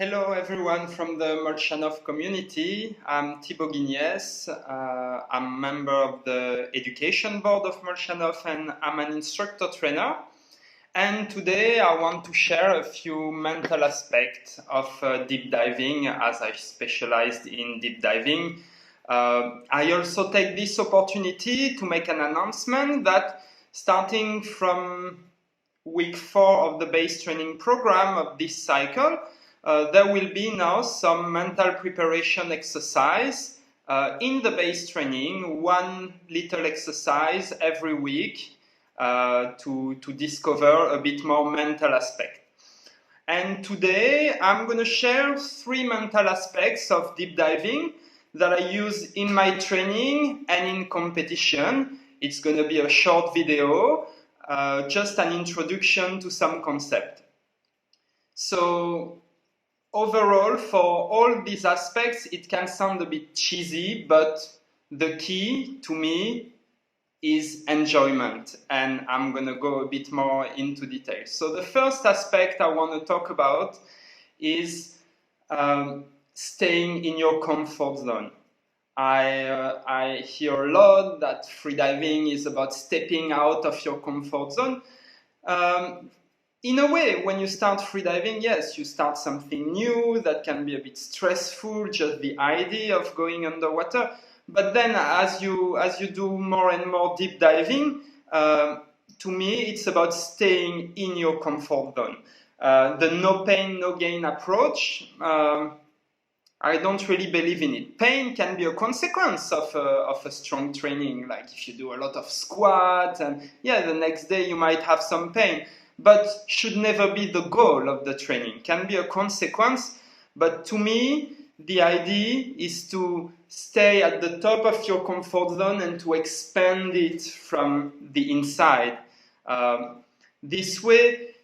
Hello everyone from the Molchanovs community. I'm Thibaut Guignès. I'm a member of the education board of Molchanovs and I'm an instructor trainer. And today I want to share a few mental aspects of deep diving, as I specialized in deep diving. I also take this opportunity to make an announcement that starting from week 4 of the base training program of this cycle, there will be now some mental preparation exercise in the base training, one little exercise every week to discover a bit more mental aspect. And today I'm going to share 3 mental aspects of deep diving that I use in my training and in competition. It's going to be a short video, just an introduction to some concept. So overall, for all these aspects, it can sound a bit cheesy, but the key to me is enjoyment, and I'm going to go a bit more into detail. So the first aspect I want to talk about is staying in your comfort zone. I hear a lot that freediving is about stepping out of your comfort zone. In a way, when you start freediving, yes, you start something new that can be a bit stressful, just the idea of going underwater. But then as you do more and more deep diving, to me, it's about staying in your comfort zone. The no pain, no gain approach, I don't really believe in it. Pain can be a consequence of a strong training, like if you do a lot of squat and yeah, the next day you might have some pain. But should never be the goal of the training. Can be a consequence, but to me, the idea is to stay at the top of your comfort zone and to expand it from the inside. This way,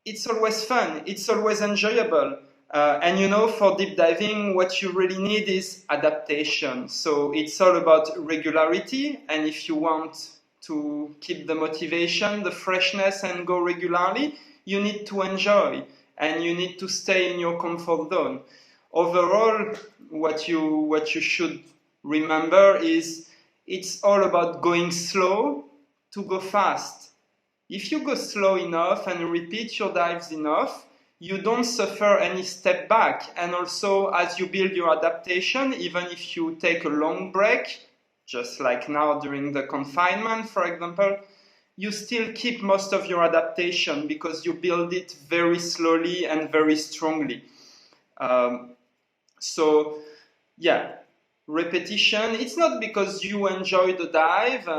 it's always fun, it's always enjoyable. And you know, for deep diving, what you really need is adaptation. So it's all about regularity, and if you want to keep the motivation, the freshness, and go regularly, you need to enjoy and you need to stay in your comfort zone. Overall, what you should remember is it's all about going slow to go fast. If you go slow enough and repeat your dives enough, you don't suffer any step back. And also, as you build your adaptation, even if you take a long break, just like now during the confinement, for example, you still keep most of your adaptation because you build it very slowly and very strongly. So, yeah, repetition. It's not because you enjoyed the dive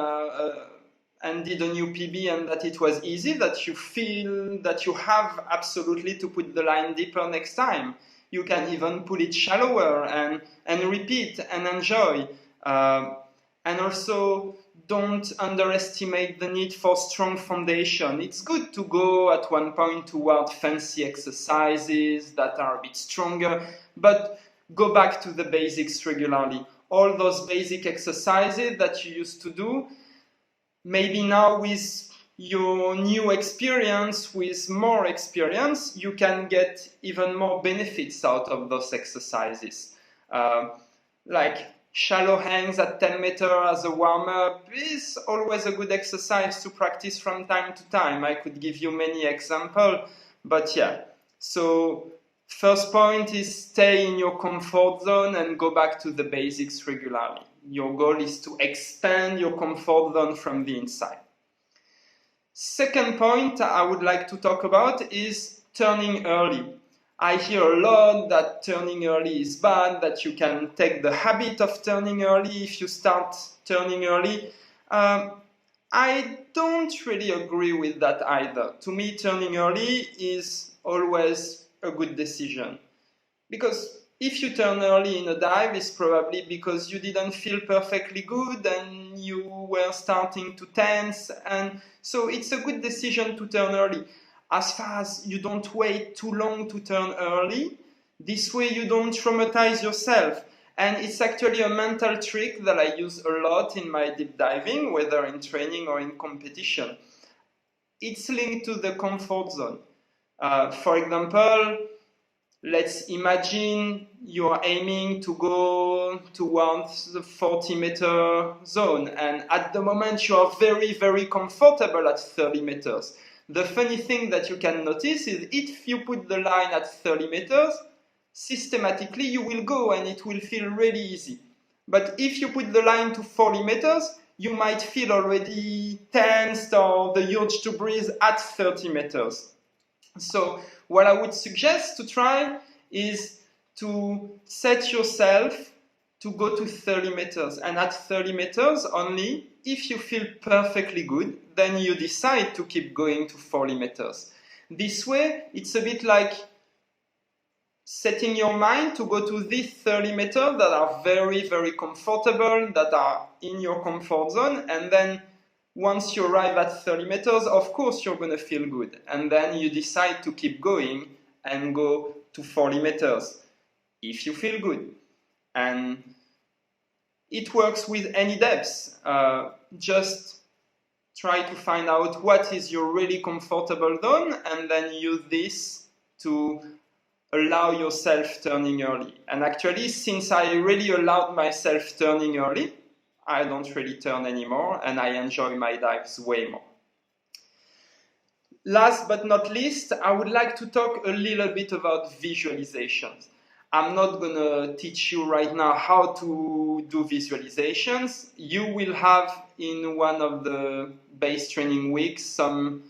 and did a new PB and that it was easy that you feel that you have absolutely to put the line deeper next time. You can even put it shallower and repeat and enjoy. And also, don't underestimate the need for strong foundation. It's good to go at one point toward fancy exercises that are a bit stronger, but go back to the basics regularly. All those basic exercises that you used to do, maybe now with your new experience, with more experience, you can get even more benefits out of those exercises. Like shallow hangs at 10 meters as a warm-up is always a good exercise to practice from time to time. I could give you many examples, but yeah. So first point is stay in your comfort zone and go back to the basics regularly. Your goal is to expand your comfort zone from the inside. Second point I would like to talk about is turning early. I hear a lot that turning early is bad, that you can take the habit of turning early if you start turning early. I don't really agree with that either. To me, turning early is always a good decision. Because if you turn early in a dive, it's probably because you didn't feel perfectly good and you were starting to tense. And so it's a good decision to turn early. As far as you don't wait too long to turn early, this way you don't traumatize yourself. And it's actually a mental trick that I use a lot in my deep diving, whether in training or in competition. It's linked to the comfort zone. For example, let's imagine you are aiming to go towards the 40-meter zone, and at the moment you are very, very comfortable at 30 meters. The funny thing that you can notice is if you put the line at 30 meters, systematically you will go and it will feel really easy. But if you put the line to 40 meters, you might feel already tensed or the urge to breathe at 30 meters. So what I would suggest to try is to set yourself to go to 30 meters. And at 30 meters only, if you feel perfectly good, then you decide to keep going to 40 meters. This way, it's a bit like setting your mind to go to these 30 meters that are very, very comfortable, that are in your comfort zone, and then once you arrive at 30 meters, of course you're going to feel good, and then you decide to keep going and go to 40 meters if you feel good. And it works with any depths. Just try to find out what is your really comfortable zone, and then use this to allow yourself turning early. And actually, since I really allowed myself turning early, I don't really turn anymore, and I enjoy my dives way more. Last but not least, I would like to talk a little bit about visualizations. I'm not going to teach you right now how to do visualizations. You will have in one of the base training weeks some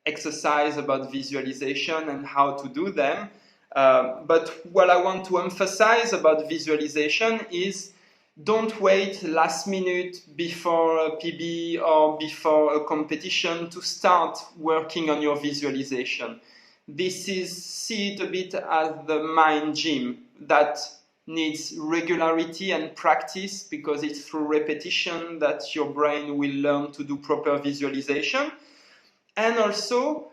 exercise about visualization and how to do them. But what I want to emphasize about visualization is don't wait last minute before a PB or before a competition to start working on your visualization. This is, see it a bit as the mind gym that needs regularity and practice, because it's through repetition that your brain will learn to do proper visualization. And also,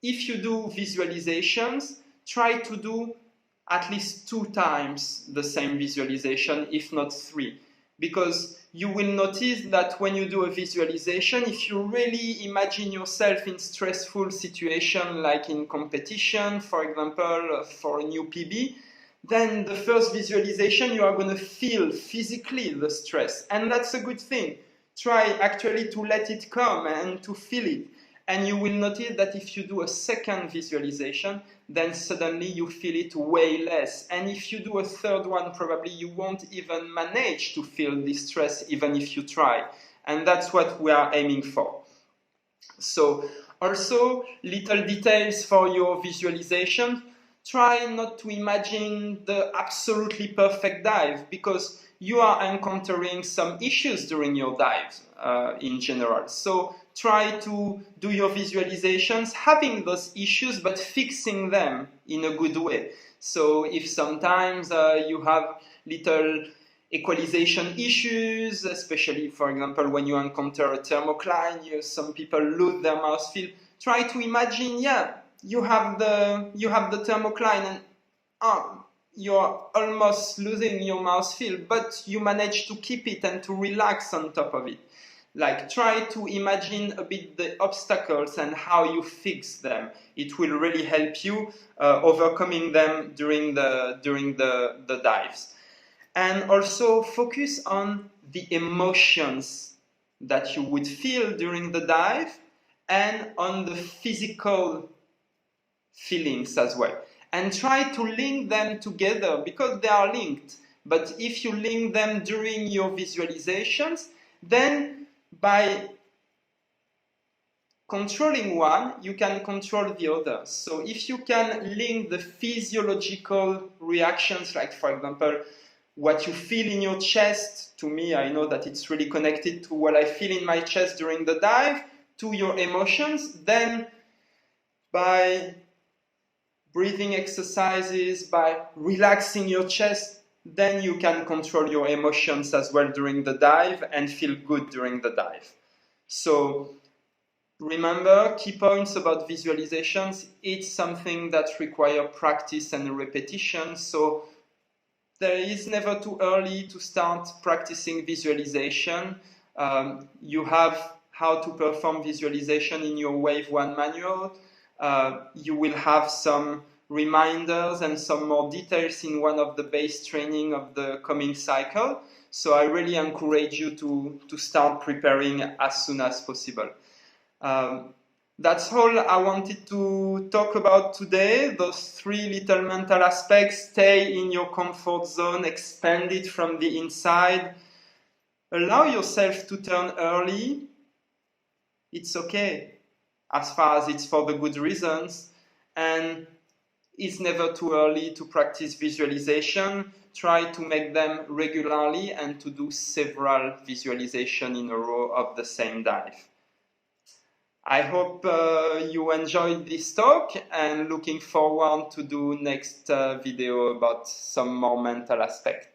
if you do visualizations, try to do at least 2 times the same visualization, if not 3. Because you will notice that when you do a visualization, if you really imagine yourself in stressful situation, like in competition, for example, for a new PB, then the first visualization you are going to feel physically the stress. And that's a good thing. Try actually to let it come and to feel it. And you will notice that if you do a second visualization, then suddenly you feel it way less. And if you do a third one, probably you won't even manage to feel this stress, even if you try. And that's what we are aiming for. So also, little details for your visualization. Try not to imagine the absolutely perfect dive, because you are encountering some issues during your dives in general. So try to do your visualizations having those issues, but fixing them in a good way. So if sometimes you have little equalization issues, especially, for example, when you encounter a thermocline, some people lose their mouth feel. Try to imagine, you have the thermocline and you're almost losing your mouth feel, but you manage to keep it and to relax on top of it. Like, try to imagine a bit the obstacles and how you fix them. It will really help you overcoming them during the dives. And also focus on the emotions that you would feel during the dive and on the physical feelings as well. And try to link them together, because they are linked. But if you link them during your visualizations, then by controlling one, you can control the other. So if you can link the physiological reactions, like for example, what you feel in your chest, to me, I know that it's really connected to what I feel in my chest during the dive, to your emotions, then by breathing exercises, by relaxing your chest, then you can control your emotions as well during the dive and feel good during the dive. So remember, key points about visualizations, it's something that requires practice and repetition. So there is never too early to start practicing visualization. You have how to perform visualization in your Wave 1 manual. You will have some reminders and some more details in one of the base training of the coming cycle. So I really encourage you to start preparing as soon as possible. That's all I wanted to talk about today. Those 3 little mental aspects: stay in your comfort zone, expand it from the inside, allow yourself to turn early. It's okay, as far as it's for the good reasons, and it's never too early to practice visualization. Try to make them regularly and to do several visualizations in a row of the same dive. I hope you enjoyed this talk, and looking forward to do next video about some more mental aspects.